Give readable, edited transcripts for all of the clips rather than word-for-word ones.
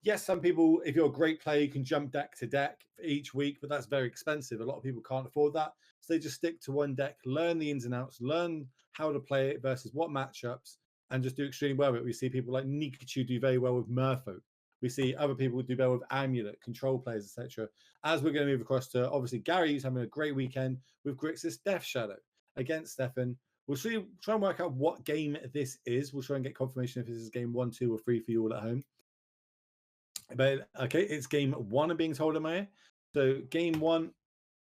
Yes, some people, if you're a great player, you can jump deck to deck for each week, but that's very expensive. A lot of people can't afford that. So they just stick to one deck, learn the ins and outs, learn how to play it versus what matchups, and just do extremely well with it. We see people like Nikachu do very well with Merfolk. We see other people do well with Amulet, control players, etc. As we're going to move across to, obviously, Gary, who's having a great weekend with Grixis Death Shadow against Stefan. We'll try and work out what game this is. We'll try and get confirmation if this is game 1, 2, or 3 for you all at home. But okay, it's game 1 I'm being told in my ear. So game 1,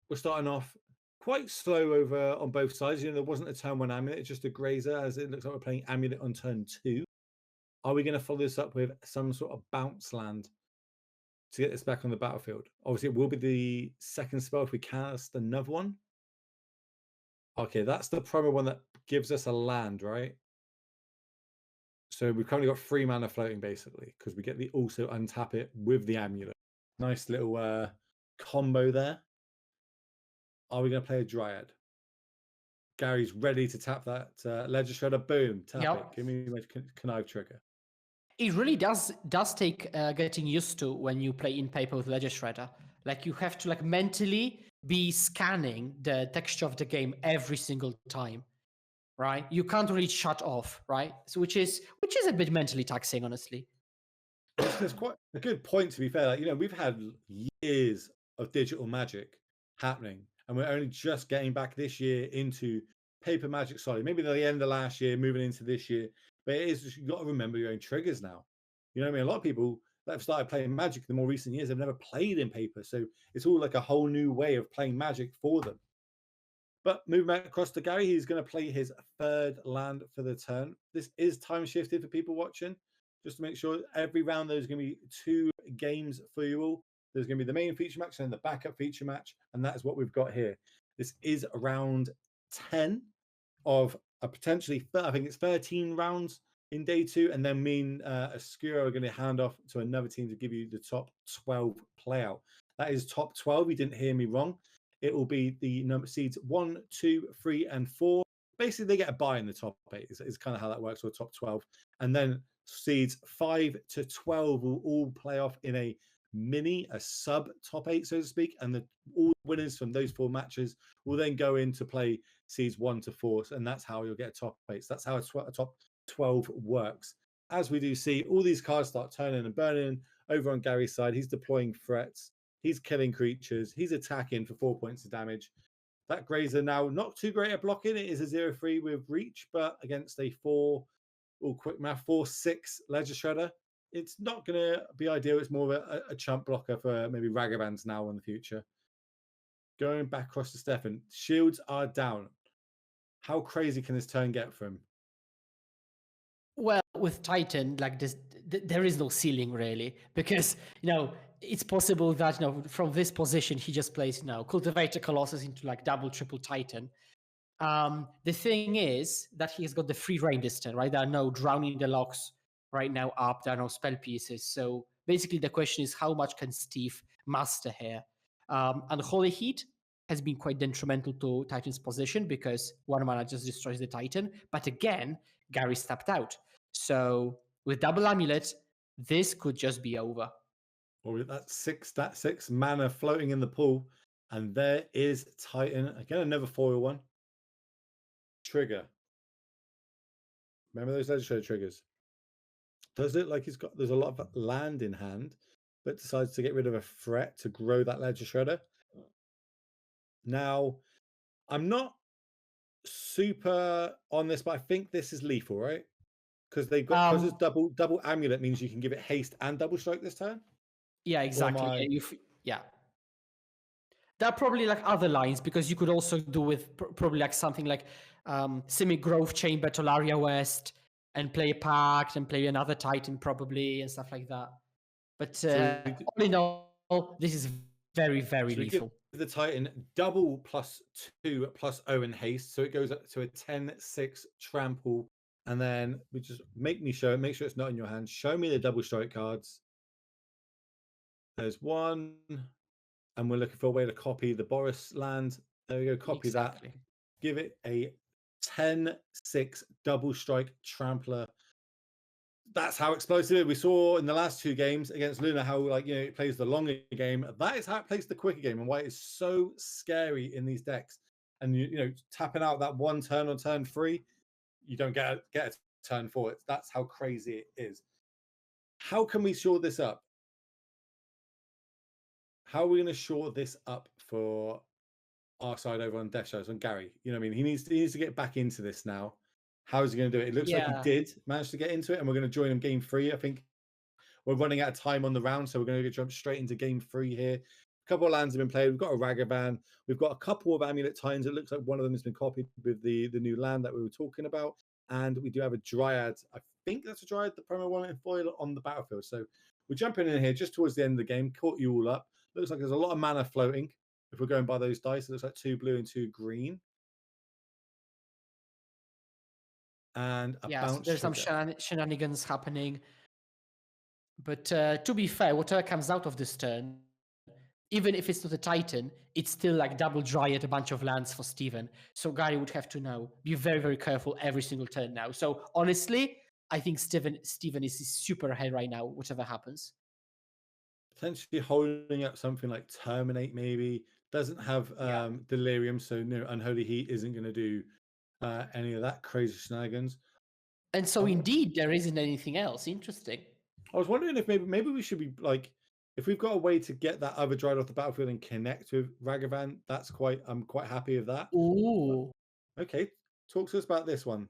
we're starting off quite slow over on both sides. You know, there wasn't a turn 1 Amulet, it's just a grazer, as it looks like we're playing Amulet on turn 2. Are we going to follow this up with some sort of bounce land to get this back on the battlefield? Obviously, it will be the second spell if we cast another one. Okay, that's the promo one that gives us a land, right? So we've currently got 3 mana floating, basically, because we get the also untap it with the Amulet. Nice little combo there. Are we going to play a Dryad? Gary's ready to tap that Ledger Shredder. Boom, tap it. Give me my connive trigger. It really does take getting used to when you play in paper with Ledger Shredder. Like, you have to mentally be scanning the texture of the game every single time, right? You can't really shut off, right? So which is a bit mentally taxing, honestly. It's quite a good point, to be fair. Like, you know, we've had years of digital Magic happening, and we're only just getting back this year into paper Magic solid. Maybe at the end of last year, moving into this year. But it is, you've got to remember your own triggers now. You know what I mean? A lot of people that have started playing Magic in the more recent years have never played in paper. So it's all like a whole new way of playing Magic for them. But moving back across to Gary, he's going to play his 3rd land for the turn. This is time shifted for people watching, just to make sure every round there's going to be 2 games for you all. There's going to be the main feature match and the backup feature match, and that is what we've got here. This is round 10 of a potentially, I think it's 13 rounds in day 2, and then me and Ascuro are going to hand off to another team to give you the top 12 playout. That is top 12. You didn't hear me wrong. It will be the number seeds 1, 2, 3, and 4. Basically, they get a bye in the top 8. Is kind of how that works for top 12. And then seeds 5 to 12 will all play off in a sub top 8, so to speak. And all winners from those 4 matches will then go in to play seeds 1 to 4. And that's how you'll get a top 8. So that's how a top 12 works. As we do see, all these cards start turning and burning over on Gary's side. He's deploying threats. He's killing creatures. He's attacking for 4 points of damage. That Grazer now not too great at blocking. It is a 0-3 with reach, but against a 4-6 Ledger Shredder, it's not going to be ideal. It's more of a chump blocker for maybe Ragavan's now in the future. Going back across to Stefan. Shields are down. How crazy can this turn get for him? Well, with Titan, like this, there is no ceiling really, because it's possible that from this position he just plays Cultivator Colossus into like double triple Titan. The thing is that he's got the free reign this turn, right? There are no Drowning the Locks right now up. There are no spell pieces. So basically, the question is how much can Steve master here? Unholy Heat has been quite detrimental to Titan's position because 1 mana just destroys the Titan. But again, Gary stepped out. So with double Amulet, this could just be over. Well, with that 6 mana floating in the pool, and there is Titan. Again, another foil one. Trigger. Remember those Ledger Shredder triggers? Does it like there's a lot of land in hand, but decides to get rid of a threat to grow that Ledger Shredder. Now, I'm not super on this, but I think this is lethal, right? Because they've got because it's double Amulet means you can give it haste and double strike this turn. Yeah, exactly. Yeah. There are probably like other lines because you could also do with probably like something like Simic Growth Chamber, Tolaria West, and play a Pact and play another Titan probably and stuff like that. But all in all, this is very, very lethal. The Titan double +2 +0 in haste, so it goes up to a 10-6 trample, and then we just make sure it's not in your hand. Show me the double strike cards. There's one. And we're looking for a way to copy the Boris land. There we go. Copy that. Give it a 10-6 double strike trampler that's how explosive it is. We saw in the last 2 games against Luna how, like, it plays the longer game. That is how it plays the quicker game, and why it's so scary in these decks. And tapping out that 1 turn on turn 3, you don't get a turn 4. That's how crazy it is. How can we shore this up? How are we going to shore this up for our side over on Death Shadows on Gary? You know what I mean? He needs to get back into this now. How is he going to do it? It looks like he Yeah. did manage to get into it, and we're going to join him game 3. I think we're running out of time on the round, so we're going to jump straight into game 3 here. A couple of lands have been played. We've got a Ragavan. We've got a couple of Amulet Titans. It looks like one of them has been copied with the new land that we were talking about. And we do have a Dryad. I think that's a Dryad, the promo one in foil on the battlefield. So we're jumping in here just towards the end of the game. Caught you all up. Looks like there's a lot of mana floating. If we're going by those dice, it looks like 2 blue and 2 green. And a Yes, bounce there's some trigger. shenanigans happening. But to be fair, whatever comes out of this turn, even if it's not a Titan, it's still like double Dryad, a bunch of lands for Steven. So Gary would have to now be very, very careful every single turn now. So honestly, I think Steven is super ahead right now, whatever happens. Potentially holding up something like Terminate, maybe. Doesn't have Delirium, so Unholy Heat isn't going to do any of that crazy shenanigans. And so indeed, there isn't anything else. Interesting. I was wondering if maybe we should be like, if we've got a way to get that other Dryad off the battlefield and connect with Ragavan, I'm quite happy with that. Ooh. Okay, talk to us about this one.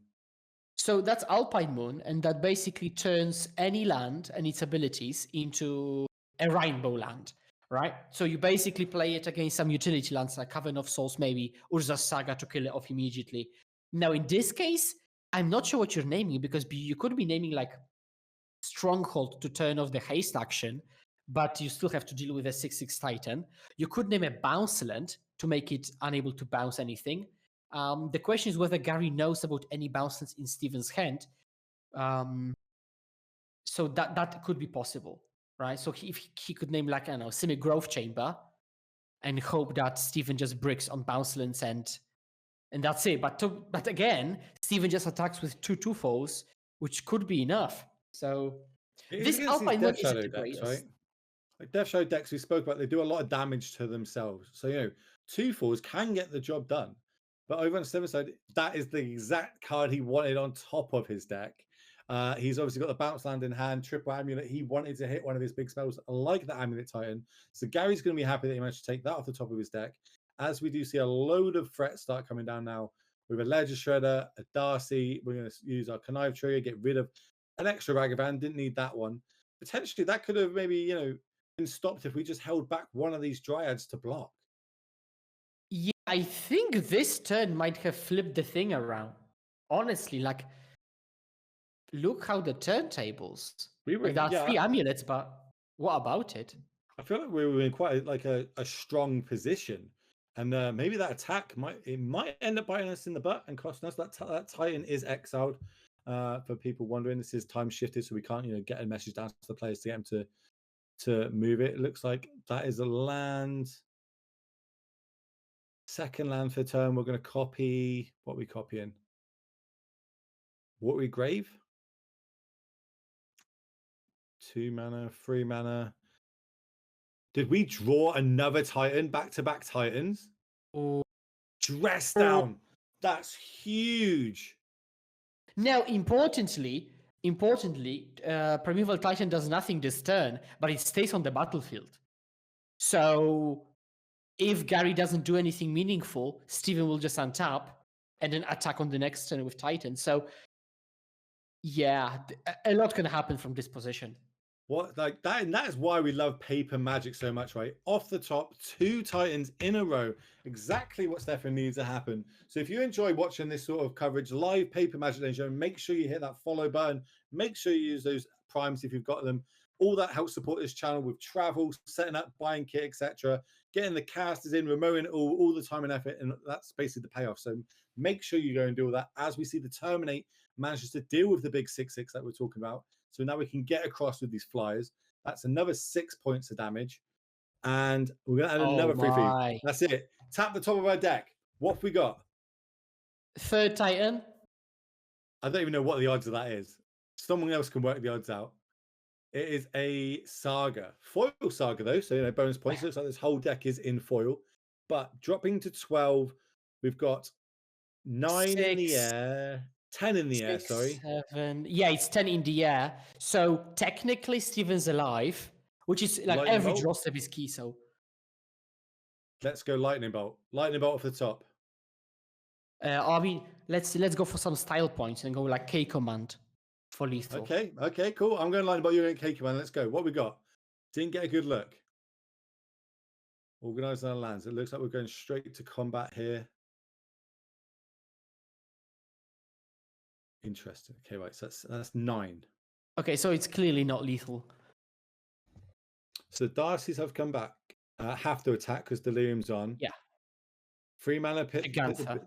So that's Alpine Moon, and that basically turns any land and its abilities into a rainbow land, right? So you basically play it against some utility lands like Cavern of Souls, maybe Urza's Saga to kill it off immediately. Now, in this case, I'm not sure what you're naming, because you could be naming like Stronghold to turn off the haste action, but you still have to deal with a 6/6 Titan. You could name a bounce land to make it unable to bounce anything. The question is whether Gary knows about any bounce lands in Steven's hand. So that could be possible, right? So if he could name like, I don't know, Semi-Growth Chamber and hope that Steven just bricks on bounce lands and that's it. But again, Steven just attacks with 2/2 foes, which could be enough. So It is this against these Alpine Moon Death isn't Shadow the decks, greatest. right? Like Death Shadow decks we spoke about, they do a lot of damage to themselves. So 2/4s can get the job done. But over on Steven's side, that is the exact card he wanted on top of his deck. He's obviously got the bounce land in hand, triple amulet. He wanted to hit one of his big spells like the Amulet Titan. So Gary's going to be happy that he managed to take that off the top of his deck. As we do see a load of threats start coming down now. With a Ledger Shredder, a Darcy. We're going to use our Connive Trigger, get rid of an extra Ragavan. Didn't need that one. Potentially, that could have maybe, been stopped if we just held back one of these Dryads to block. Yeah, I think this turn might have flipped the thing around. Honestly, like, look how the turntables. We were, Like, there are 3 amulets, but what about it? I feel like we were in quite a strong position, and maybe that attack might end up biting us in the butt and costing us. That Titan is exiled. For people wondering, this is time shifted, so we can't get a message down to the players to get them to move it. It looks like that is a land. Second land for turn. We're going to copy. What are we copying? Watery Grave. 2 mana, 3 mana. Did we draw another Titan? Back-to-back Titans? Oh. Dress down. That's huge. Now, importantly, Primeval Titan does nothing this turn, but it stays on the battlefield. So if Gary doesn't do anything meaningful, Steven will just untap and then attack on the next turn with Titan. So yeah, a lot can happen from this position. Like that, and that is why we love Paper Magic so much, right? Off the top, 2 Titans in a row, exactly what Stefan needs to happen. So if you enjoy watching this sort of coverage, live Paper Magic Day show, make sure you hit that follow button. Make sure you use those primes if you've got them. All that helps support this channel with travel, setting up, buying kit, etc. Getting the casters in, remoting it all the time and effort, and that's basically the payoff. So make sure you go and do all that. As we see the Terminate manages to deal with the big 6/6 that we're talking about. So now we can get across with these flyers. That's another 6 points of damage. And we're going to add another 3 for you. That's it. Tap the top of our deck. What have we got? 3rd Titan. I don't even know what the odds of that is. someone else can work the odds out. It is a saga. Foil saga, though. So, bonus points. Looks like this whole deck is in foil. But dropping to 12, we've got 9 in the 6, air, 10 in the air, 6, sorry. 7. Yeah, it's 10 in the air. So technically, Steven's alive, which is like Lightning every bolt. draw step is key. So Let's go lightning bolt. Lightning bolt off the top. I mean, let's go for some style points and go like K command for lethal. Okay, cool. I'm going lightning bolt. You're going K command. Let's go. What we got? Didn't get a good look. Organising our lands. It looks like we're going straight to combat here. Interesting. Okay, right. So that's 9. Okay, so it's clearly not lethal. So the Darcy's have come back. Have to attack because Delirium's on. Yeah. 3 mana pit. Ganther.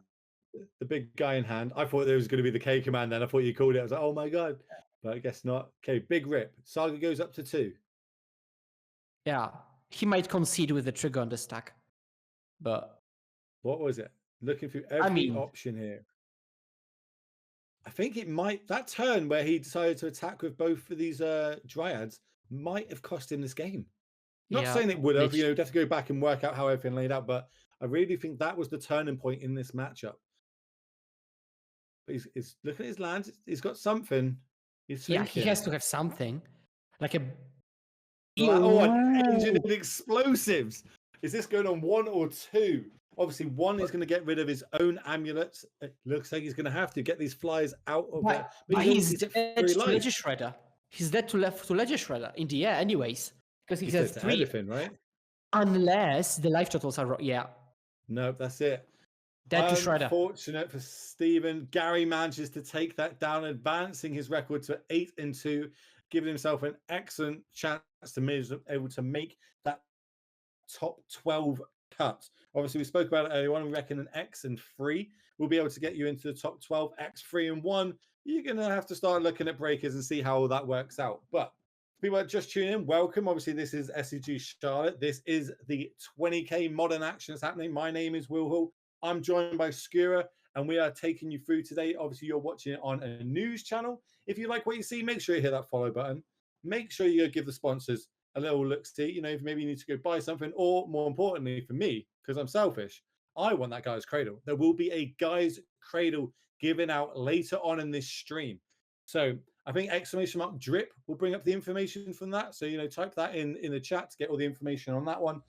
The big guy in hand. I thought there was going to be the K command then. I thought you called it. I was like, oh my god. But I guess not. Okay, big rip. Saga goes up to 2. Yeah. He might concede with the trigger on the stack. But what was it? Looking through every option here. I think it might, that turn where he decided to attack with both of these dryads might have cost him this game. Not saying it would have, you'd have to go back and work out how everything laid out, but I really think that was the turning point in this matchup. But he's looking at his lands. He's got something. He's thinking. Yeah, he has to have something. Like a... an engineered explosives. Is this going on 1 or 2? Obviously, 1 is going to get rid of his own amulets. It looks like he's going to have to get these flies out of there. But he's dead to Ledger Shredder. He's dead to Ledger Shredder in the air anyways. Because he has 3. Anything, right? Unless the life totals are... Yeah. No, that's it. Dead to Shredder. Unfortunate for Steven. Gary manages to take that down, advancing his record to 8-2, giving himself an excellent chance to be able to make that top 12 cut. Obviously, we spoke about it earlier on. We reckon an X and 3 will be able to get you into the top 12. X, 3, and 1. You're going to have to start looking at breakers and see how that works out. But people are just tuning in, welcome. Obviously, this is SCG Charlotte. This is the 20K Modern Actions happening. My name is Will Hall. I'm joined by Skura, and we are taking you through today. Obviously, you're watching it on a news channel. If you like what you see, make sure you hit that follow button. Make sure you give the sponsors a little look-see. If maybe you need to go buy something, or more importantly for me, because I'm selfish, I want that Guy's Cradle. There will be a Guy's Cradle given out later on in this stream. So I think ! Drip will bring up the information from that. So, type that in the chat to get all the information on that one.